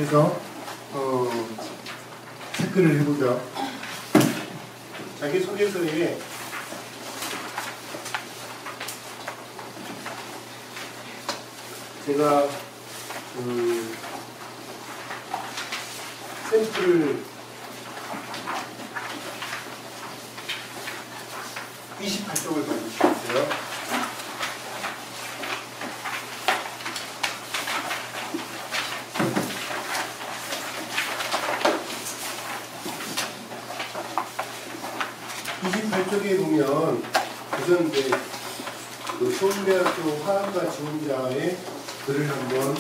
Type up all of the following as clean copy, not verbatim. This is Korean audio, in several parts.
대해서 체크를 해보죠. 자기소개서에 제가 샘플을 28쪽을 가지고 있어요. 쪽에 보면 우선 이제 그 서울대학교 화학과 지원자의 글을 한번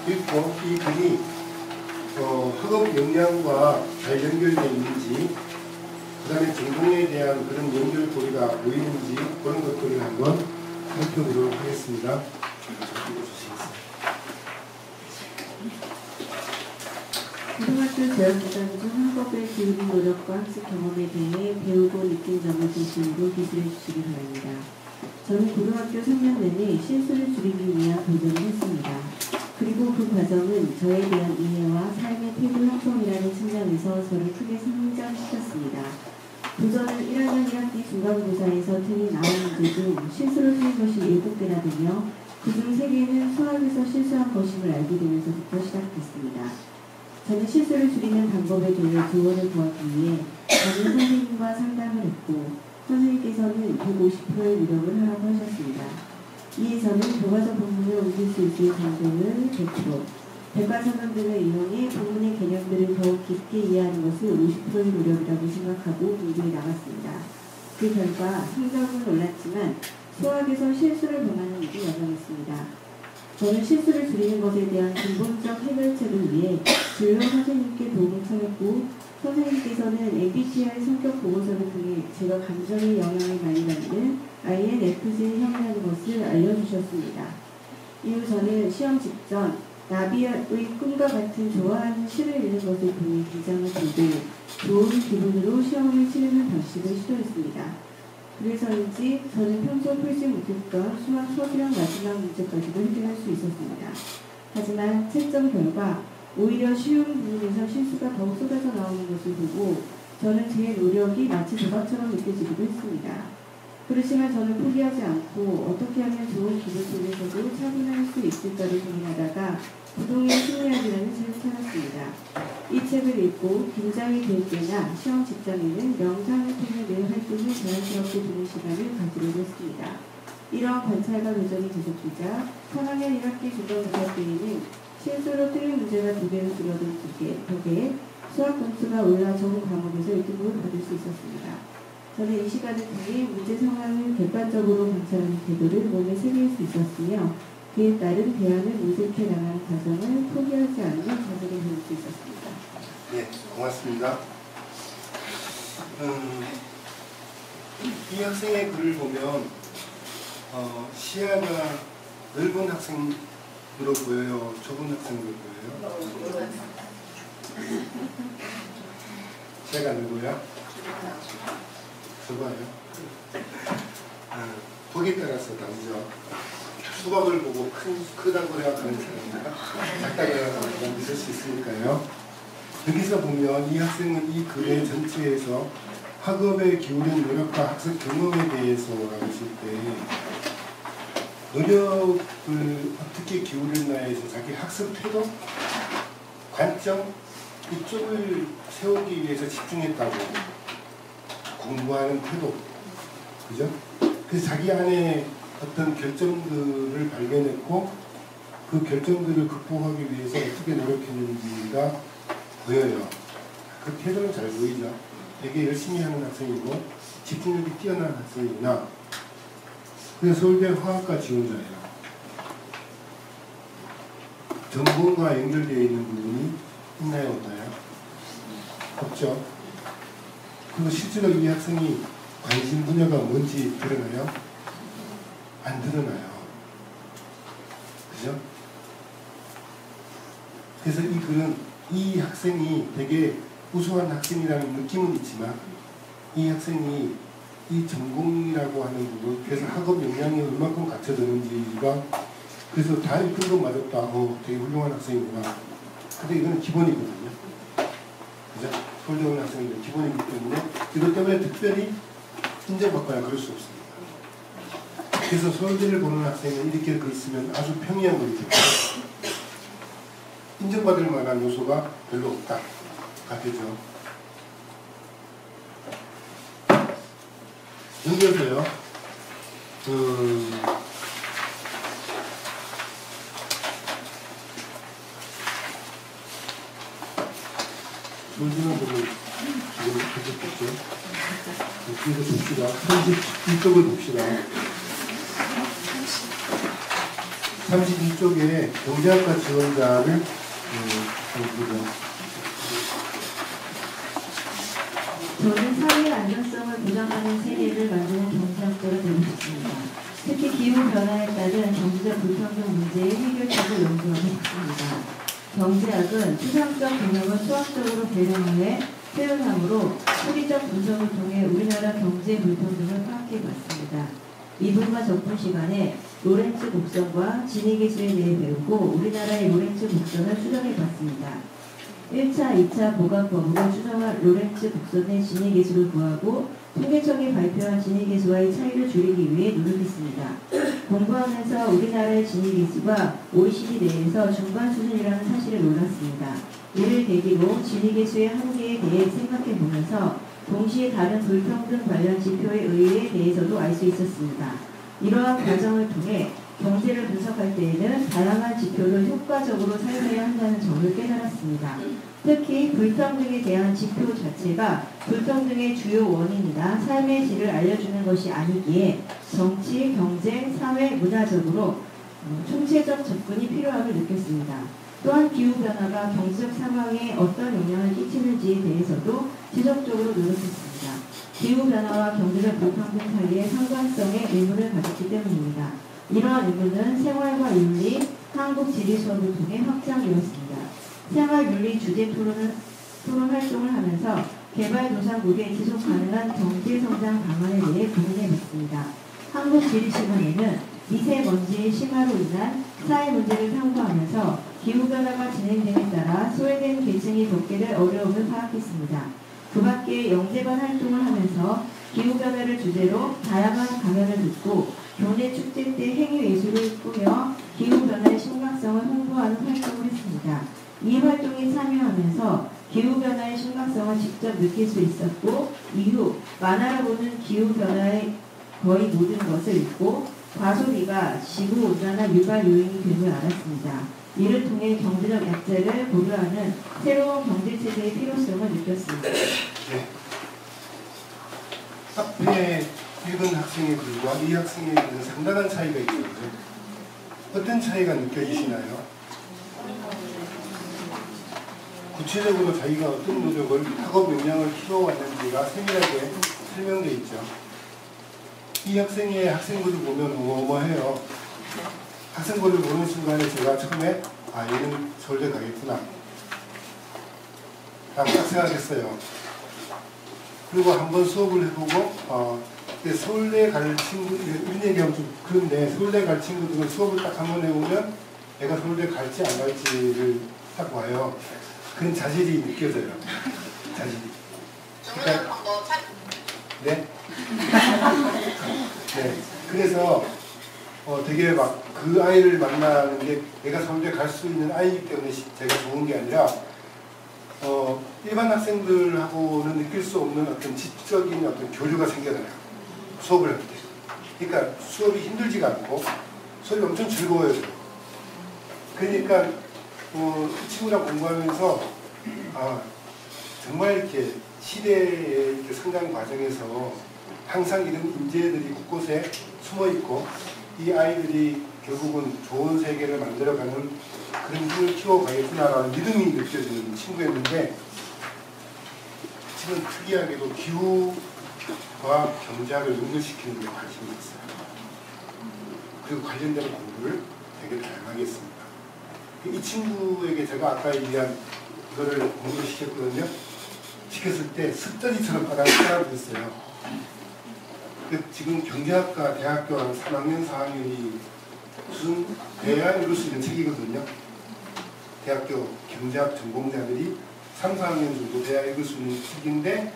읽고 이 글이 학업 역량과 잘 연결되어 있는지 그 다음에 전공에 대한 그런 연결고리가 보이는지 그런 것들을 한번 살펴보도록 하겠습니다. 고등학교 재학기간 중 학업의 기울인 노력과 학습 경험에 대해 배우고 느낀 점을 중심으로 기술해 주시기 바랍니다. 저는 고등학교 3년 내내 실수를 줄이기 위한 도전을 했습니다. 그리고 그 과정은 저에 대한 이해와 삶의 태도 형성이라는 측면에서 저를 크게 성장시켰습니다. 도전은 1학년 1학기 중간고사에서 틀린 9문제 중 실수로 틀린 것이 7개나 되며 그중 3개는 수학에서 실수한 것임을 알게 되면서부터 시작됐습니다. 저는 실수를 줄이는 방법에 대해 조언을 구하기 위해 다른 선생님과 상담을 했고 선생님께서는 150%의 노력을 하라고 하셨습니다. 이에 저는 교과서 본문을 옮길 수 있을 정도는 100%, 백과사전 등을 이용해 본문의 개념들을 더욱 깊게 이해하는 것을 50%의 노력이라고 생각하고 공부에 나갔습니다. 그 결과 성적은 올랐지만 수학에서 실수를 범하는 일이 여전했습니다. 저는 실수를 줄이는 것에 대한 근본적 해결책을 위해 진로 선생님께 도움을 청했고 선생님께서는 MBTI 성격 보고서를 통해 제가 감정의 영향을 많이 받는 INFJ에 형성하는 것을 알려주셨습니다. 이후 저는 시험 직전 나비의 꿈과 같은 좋아하는 시를 읽는 것을 통해 긴장을 풀고 좋은 기분으로 시험을 치르는 방식을 시도했습니다. 그래서인지 저는 평소 풀지 못했던 수학 서술형 마지막 문제까지도 해결할 수 있었습니다. 하지만 채점 결과 오히려 쉬운 부분에서 실수가 더욱 쏟아져 나오는 것을 보고 저는 제 노력이 마치 도박처럼 느껴지기도 했습니다. 그렇지만 저는 포기하지 않고 어떻게 하면 좋은 기분 속에서도 차분할 수 있을까를 고민하다가 부동의 심리학이라는 책을 찾았습니다. 이 책을 읽고 긴장이 될 때나 시험 직전에는 명상을 통해 내 활동을 자연스럽게 두는 시간을 가지려고 했습니다. 이러한 관찰과 도전이 계속되자 3학년 1학기 중간고사 때에는 실수로 틀린 문제가 2배로 줄어든 덕에 수학 점수가 올라 전 과목에서 1등급을 받을 수 있었습니다. 저는 이 시간을 통해 문제 상황을 객관적으로 관찰하는 태도를 몸에 새길 수 있었으며 그에 따른 대안을 모색해 나가는 과정을 포기하지 않는 자세를 배울 수 있었습니다. 네, 고맙습니다. 이 학생의 글을 보면 시야가 넓은 학생으로 보여요? 좁은 학생으로 보여요? 시야가 넓어요? 좁아요? 거기에 따라서 다르죠. 수박을 보고 크다고 생각하는 사람이나 작다고 생각하는 사람 있을 수 있으니까요. 여기서 보면 이 학생은 이 글의 전체에서 학업에 기울인 노력과 학습 경험에 대해서라고 했을 때 노력을 어떻게 기울였나에서 자기 학습 태도, 관점 이쪽을 세우기 위해서 집중했다고 공부하는 태도, 그죠? 그래서 자기 안에 어떤 결점들을 발견했고 그 결점들을 극복하기 위해서 어떻게 노력했는지가 보여요. 그 태도는 잘 보이죠. 되게 열심히 하는 학생이고 집중력이 뛰어난 학생이구나. 그래서 서울대 화학과 지원자예요. 전공과 연결되어 있는 부분이 있나요, 없나요? 없죠. 그리고 실제로 이 학생이 관심 분야가 뭔지 드러나요? 안 드러나요. 그죠? 그래서 이 글은 이 학생이 되게 우수한 학생이라는 느낌은 있지만 이 학생이 이 전공이라고 하는 부분, 그래서 학업 역량이 얼마큼 갖춰졌는지가 그래서 다 읽은 건 맞았다. 되게 훌륭한 학생이구나. 근데 이건 기본이거든요. 그죠? 서울대 오는 학생들 기본이기 때문에 이것 때문에 특별히 인정받거나 그럴 수 없습니다. 그래서 서울대를 보는 학생은 이렇게 글 쓰면 아주 평이한 글이 됩니다. 인정받을 만한 요소가 별로 없다가 되죠. 연결서요. 서울대는 보면 지금 계속 보죠. 뒤에서 봅시다. 32쪽을 봅시다. 32쪽에 경제학과 지원자를 보죠. 저는 사회 안전성을 보장하는 세계를 만드는 경제학자가 되고 싶습니다. 특히 기후변화에 따른 경제적 불평등 문제의 해결책을 연구하고 싶습니다. 경제학은 추상적 개념을 수학적으로 배경해 표현함으로 소리적 분석을 통해 우리나라 경제 불평등을 파악해봤습니다. 미분과 적분 시간에 로렌츠 곡선과 진위계수에 대해 배우고 우리나라의 로렌츠 곡선을 추정해봤습니다. 1차, 2차 보관법으로 추정한 로렌츠 곡선의 진위계수를 구하고 통계청이 발표한 진위계수와의 차이를 줄이기 위해 노력했습니다. 공부하면서 우리나라의 진위계수가 OECD 내에서 중간 수준이라는 사실을 놀랐습니다. 이를 계기로 진위계수의 한계에 대해 생각해보면서 동시에 다른 불평등 관련 지표의 의의에 대해서도 알 수 있었습니다. 이러한 과정을 통해 경제를 분석할 때에는 다양한 지표를 효과적으로 사용해야 한다는 점을 깨달았습니다. 특히 불평등에 대한 지표 자체가 불평등의 주요 원인이나 삶의 질을 알려주는 것이 아니기에 정치, 경제, 사회, 문화적으로 총체적 접근이 필요함을 느꼈습니다. 또한 기후변화가 경제적 상황에 어떤 영향을 끼치는지에 대해서도 지속적으로 노력했습니다. 기후변화와 경제적 불평등 사이의 상관성에 의문을 가졌기 때문입니다. 이러한 의문은 생활과 윤리, 한국 지리 수업을 통해 확장되었습니다. 생활윤리 주제 토론 활동을 하면서 개발도상국의 지속 가능한 경제성장 방안에 대해 고민해봤습니다. 한국 지리 시간에는 미세먼지의 심화로 인한 사회 문제를 탐구하면서 기후변화가 진행됨에 따라 소외된 계층이 겪게 될 어려움을 파악했습니다. 그 밖에 영재반 활동을 하면서 기후변화를 주제로 다양한 강연을 듣고 교내 축제 때 행위예술을 꾸며 기후변화의 심각성을 홍보하는 활동을 했습니다. 이 활동에 참여하면서 기후변화의 심각성을 직접 느낄 수 있었고 이후 만화를 보는 기후변화의 거의 모든 것을 읽고 과소비가 지구온난화 유발 요인이 됨을 알았습니다. 이를 통해 경제적 약자를 고려하는 새로운 경제체제의 필요성을 느꼈습니다. 네. 앞에 읽은 학생의 글과 이 학생의 글은 상당한 차이가 있죠. 어떤 차이가 느껴지시나요? 구체적으로 자기가 어떤 노력을 학업 역량을 키워왔는지가 세밀하게 설명되어 있죠. 이 학생의 학생글을 보면 어마어마해요. 학생글을 보는 순간에 제가 처음에 얘는 서울대 가겠구나 라고 딱 생각했어요. 그리고 한번 수업을 해보고 서울대 갈 친구, 이런 얘기하면 좀 그런데 서울대 갈 친구들은 수업을 딱 한번 해보면 내가 서울대 갈지 안 갈지를 딱 와요. 그런 자질이 느껴져요. 자질이. 그러니까, 네? 네. 그래서 되게 막 그 아이를 만나는 게 내가 서울대 갈 수 있는 아이이기 때문에 제가 좋은 게 아니라 일반 학생들하고는 느낄 수 없는 어떤 지적인 어떤 교류가 생겨나요. 수업을 할 때. 그러니까 수업이 힘들지가 않고 수업이 엄청 즐거워요. 그러니까 이 친구랑 공부하면서 정말 이렇게 시대의 이렇게 성장 과정에서 항상 이런 인재들이 곳곳에 숨어 있고 이 아이들이 결국은 좋은 세계를 만들어가는 그런 힘을 키워가겠구나라는 믿음이 느껴지는 친구였는데 지금 특이하게도 기후과 경제학을 연결시키는 데 관심이 있어요. 그리고 관련된 공부를 되게 다양하게 했습니다. 이 친구에게 제가 아까 얘기한 이거를 공부를 시켰거든요. 시켰을 때 습전이처럼 따라했어요. 지금 경제학과 대학교 한 3학년, 4학년이 무슨 돼야 읽을 수 있는 책이거든요. 대학교 경제학 전공자들이 3, 4학년 정도 돼야 읽을 수 있는 책인데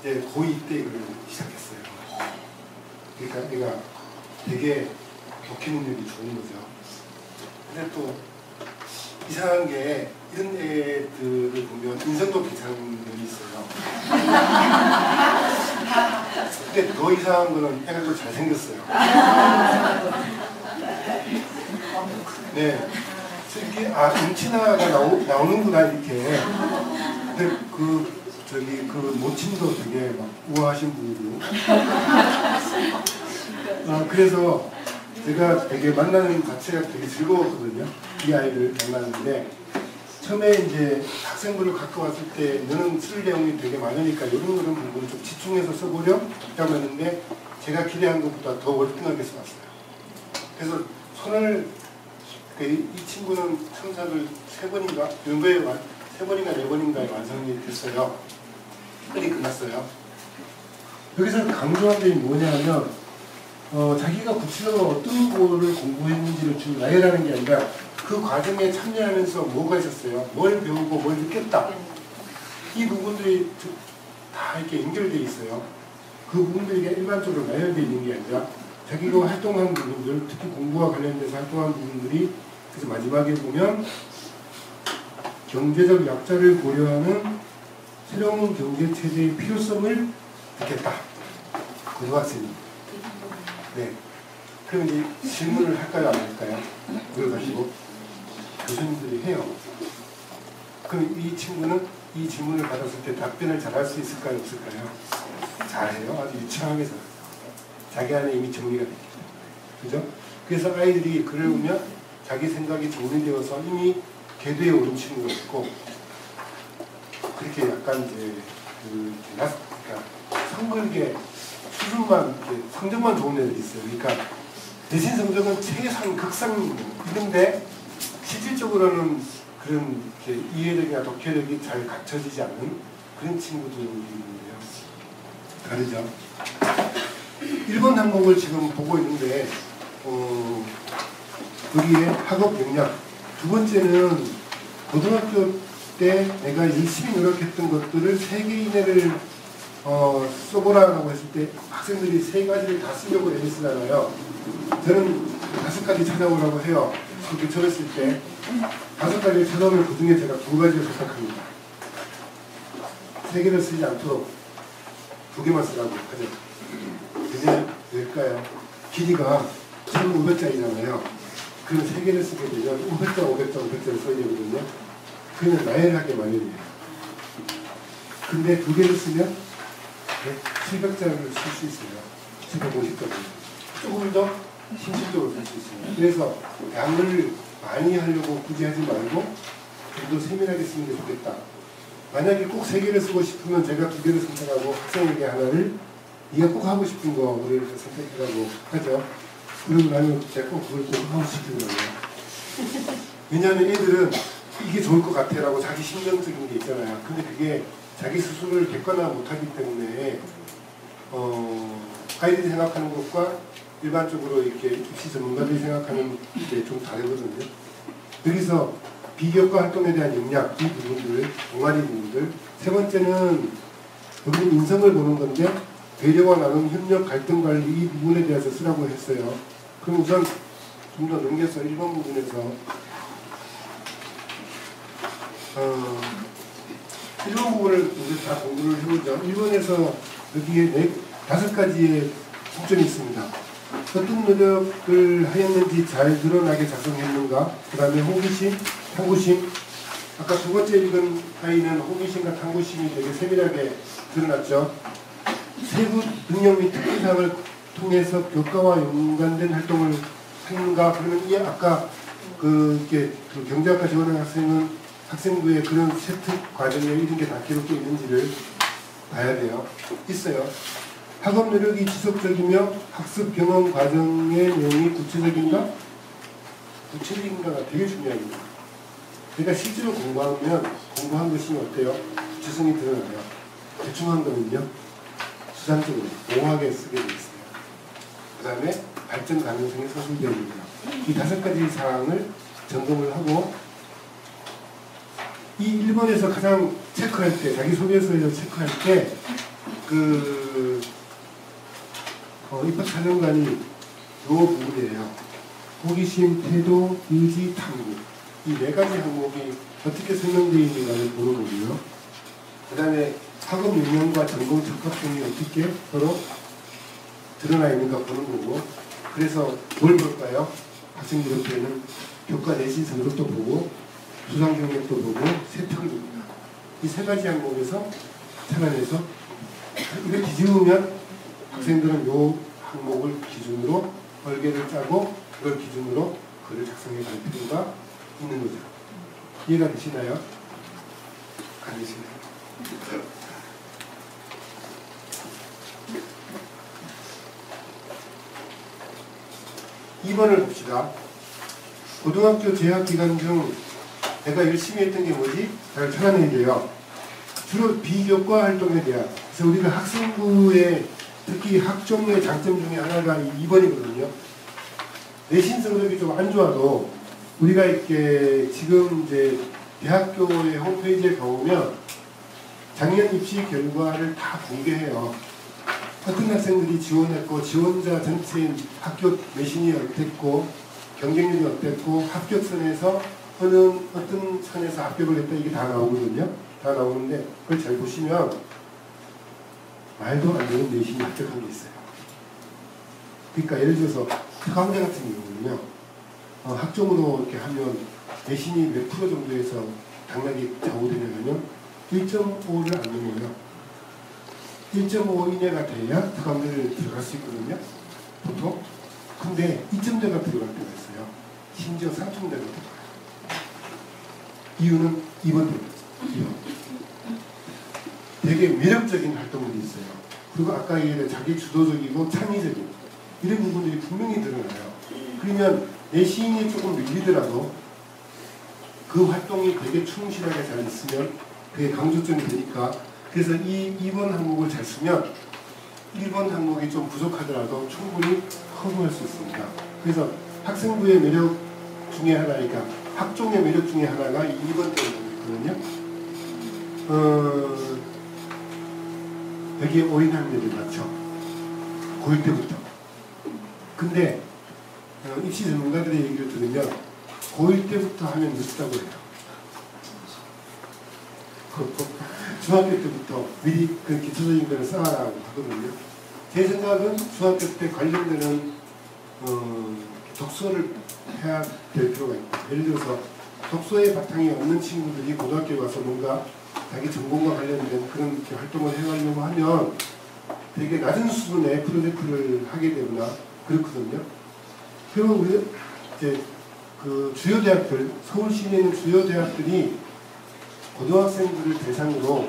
이제 고2 때 이걸 시작했어요. 그러니까 얘가 되게 독해 능력이 좋은 거죠. 근데 또 이상한 게 이런 애들을 보면 인성도 괜찮은 애들이 있어요. 근데 더 이상한 거는 애가 또 잘생겼어요. 네. 이렇게 음치나가 나오는구나 이렇게. 근데 그 모친도 되게 막 우아하신 분이고. 그래서 제가 되게 만나는 자체가 되게 즐거웠거든요. 이 아이를 만나는데 처음에 이제 학생부를 갖고 왔을 때 너는 쓸 내용이 되게 많으니까 이런 부분을 좀 집중해서 써보려 라고 했는데 제가 기대한 것보다 더 월등하게 써왔어요. 그래서 이 친구는 첨삭을 3번인가? 연도에 3번인가 4번인가에 완성이 됐어요. 빨리 끝났어요. 여기서 강조한 점이 뭐냐 하면 자기가 구체적으로 어떤 거를 공부했는지를 좀 나열하는 게 아니라 그 과정에 참여하면서 뭐가 있었어요. 뭘 배우고 뭘 느꼈다. 이 부분들이 다 이렇게 연결되어 있어요. 그 부분들이 일반적으로 나열되어 있는 게 아니라 자기가 활동한 부분들, 특히 공부와 관련돼서 활동한 부분들이 그래서 마지막에 보면 경제적 약자를 고려하는 새로운 경제체제의 필요성을 느꼈다. 고등학생이. 네. 그럼 이제 질문을 할까요? 안 할까요? 그걸 가지고 교수님들이 해요. 그럼 이 친구는 이 질문을 받았을 때 답변을 잘할 수 있을까요? 없을까요? 잘해요. 아주 유창하게 잘해요. 자기 안에 이미 정리가 됐기 때문에. 그죠? 그래서 아이들이 글을 보면 자기 생각이 정리되어서 이미 궤도에 오른 친구가 있고 그렇게 약간 이제 그러니까 성글게 수준만 이렇게 성적만 좋은 애들이 있어요. 그러니까 내신 성적은 최상 극상인데 실질적으로는 그런 이해력이나 독해력이 잘 갖춰지지 않는 그런 친구들이 있는데요. 다르죠. 1번 항목을 지금 보고 있는데 여기에 학업 역량 두 번째는 고등학교 때 내가 열심히 노력했던 것들을 3개 이내를 써보라고 했을 때 학생들이 3가지를 다 쓰려고 애를 쓰잖아요. 저는 5가지 찾아오라고 해요. 그렇게 적었을 때 5가지를 찾아오면 그 중에 제가 2가지를 선택합니다. 3개를 쓰지 않도록 2개만 쓰라고 하죠. 왜일까요? 길이가 1500자이잖아요. 그럼 3개를 쓰게 되면 500자, 500자, 500자를 써야 되거든요. 그냥 나열하게 마련이에요. 근데 2개를 쓰면 700자를 쓸 수 있어요. 750자를. 조금 더 신실적으로 쓸 수 있어요. 그래서 양을 많이 하려고 굳이 하지 말고 좀 더 세밀하게 쓰는 게 좋겠다. 만약에 꼭 3개를 쓰고 싶으면 제가 2개를 선택하고 학생에게 하나를 네가 꼭 하고 싶은 거를 선택하라고 하죠. 그러고 나면 제가 꼭 그걸 꼭 하고 싶더라고요. 왜냐하면 애들은 이게 좋을 것 같아 라고 자기 신경적인 게 있잖아요. 근데 그게 자기 스스로를 객관화 못하기 때문에 아이들이 생각하는 것과 일반적으로 이렇게 입시 전문가들이 생각하는 게 좀 다르거든요. 여기서 비교과 활동에 대한 역량, 이 부분들, 동아리 부분들. 세 번째는 여기는 인성을 보는 건데 배려와 나눔, 협력, 갈등 관리 이 부분에 대해서 쓰라고 했어요. 그럼 우선 좀 더 넘겨서 1번 부분에서 1번 부분을 이제 다 공부를 해보죠. 1번에서 여기에 5가지의 중점이 있습니다. 어떤 노력을 하였는지 잘 드러나게 작성했는가, 그 다음에 호기심, 탐구심. 아까 2번째 읽은 아이는 호기심과 탐구심이 되게 세밀하게 드러났죠. 세부 능력 및 특기사항을 통해서 교과와 연관된 활동을 했는가, 그러면 이 아까 그 경제학과 지원하는 학생부에 그런 세특 과정에 이런 게 다 기록되어 있는지를 봐야 돼요. 있어요. 학업 노력이 지속적이며 학습 경험 과정의 내용이 구체적인가? 구체적인가가 되게 중요합니다. 그러니까 실제로 공부한 것이 어때요? 구체성이 드러나요. 대충 한 거는요, 수단적으로 모호하게 쓰게 되어 있어요. 그 다음에 발전 가능성이 서술되어 있고요. 이 5가지 사항을 점검을 하고 이 1번에서 가장 체크할 때, 자기소개서에서 체크할 때, 입학사정관이 요 부분이에요. 호기심, 태도, 의지, 탐구. 이 네 가지 항목이 어떻게 설명되어 있는가를 보는 거고요. 그 다음에 학업 역량과 전공 적합성이 어떻게 서로 드러나 있는가 보는 거고, 그래서 뭘 볼까요? 학생들한테는 교과 내신 성적도 보고, 수상 경력도 보고, 세평을 봅니다. 이 세 가지 항목에서 찾아내서 이걸 뒤집으면 학생들은 요 항목을 기준으로 얼개를 짜고 그걸 기준으로 글을 작성해 갈 필요가 있는 거죠. 이해가 되시나요? 안 되시나요? 2번을 봅시다. 고등학교 재학 기간 중 내가 열심히 했던 게 뭐지? 잘 찾아내야 돼요. 주로 비교과 활동에 대한. 그래서 우리가 학생부의 특히 학종의 장점 중에 하나가 2번이거든요. 내신 성적이 좀 안 좋아도 우리가 이렇게 지금 이제 대학교의 홈페이지에 가보면 작년 입시 결과를 다 공개해요. 어떤 학생들이 지원했고, 지원자 전체 학교 내신이 어땠고, 경쟁률이 어땠고, 합격선에서 어떤 선에서 합격을 했다, 이게 다 나오거든요. 다 나오는데 그걸 잘 보시면 말도 안 되는 내신이 합격한 게 있어요. 그러니까 예를 들어서 특강대 같은 경우는요, 학종으로 이렇게 하면 내신이 몇 프로 정도에서 당락이 좌우되냐면 1.5를 안 넘어요. 1.5 이내가 돼야 특강대를 들어갈 수 있거든요. 보통. 근데 2점대가 들어갈 때가 있어요. 심지어 3점대가 들어가요. 이유는 2번 때문이에요. 되게 매력적인 활동들이 있어요. 그리고 아까 얘기한 자기 주도적이고 창의적인 이런 부분들이 분명히 드러나요. 그러면 내신이 조금 밀리더라도 그 활동이 되게 충실하게 잘 있으면 그게 강조점이 되니까, 그래서 이 2번 항목을 잘 쓰면 1번 항목이 좀 부족하더라도 충분히 커버할 수 있습니다. 그래서 학생부의 매력 중에 하나니까, 학종의 매력 중에 하나가 2번 때문에 있거든요. 여기에 오인학년이 맞죠? 고1 때부터. 근데 입시 전문가들의 얘기를 들으면 고1 때부터 하면 늦다고 해요. 중학교 때부터 미리 그 기초적인 거를 쌓아라고 하거든요. 제 생각은 중학교 때 관련되는 독서를 해야 될 필요가 있고, 예를 들어서 독서의 바탕이 없는 친구들이 고등학교에 와서 뭔가 자기 전공과 관련된 그런 활동을 해가려고 하면 되게 낮은 수준의 프로젝트를 하게 되거나 그렇거든요. 그리고 우리 이제 그 주요 대학들, 서울 시내에 있는 주요 대학들이 고등학생들을 대상으로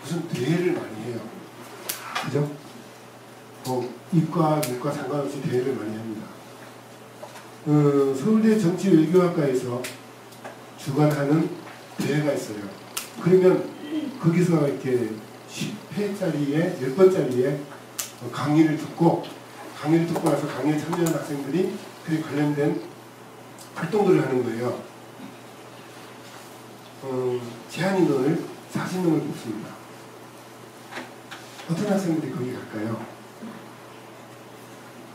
무슨 대회를 많이 해요. 그죠? 이과, 문과 상관없이 대회를 많이 합니다. 서울대 정치외교학과에서 주관하는 대회가 있어요. 그러면 거기서 이렇게 10회짜리에, 10번짜리에 강의를 듣고 나서 강의에 참여한 학생들이 그에 관련된 활동들을 하는 거예요. 제한 인원을 40명을 뽑습니다. 어떤 학생들이 거기 갈까요?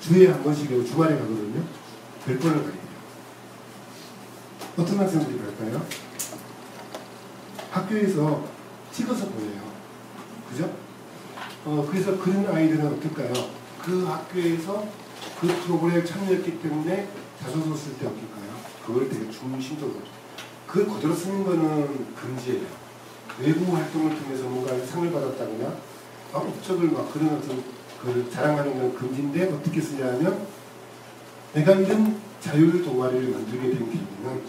주에 한 번씩이고 주말에 가거든요. 10번을 가게 돼요. 어떤 학생들이 갈까요? 학교에서 찍어서 보내요. 그죠? 그래서 그런 아이들은 어떨까요? 그 학교에서 그 프로그램에 참여했기 때문에 자소서 쓸 때 어떨까요? 그걸 되게 중심적으로. 그걸 그대로 쓰는 거는 금지예요. 외부 활동을 통해서 뭔가 상을 받았다거나 업적을 막 그런 어떤 그 자랑하는 건 금지인데, 어떻게 쓰냐면 내가 이런 자율 동아리를 만들게 된 계기는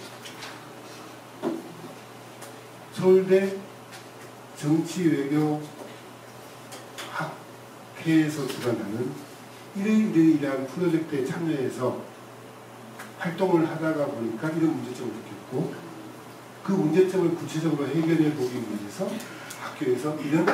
서울대 정치외교학회에서 주관하는 이러이러한 프로젝트에 참여해서 활동을 하다가 보니까 이런 문제점을 느꼈고, 그 문제점을 구체적으로 해결해 보기 위해서 학교에서 이런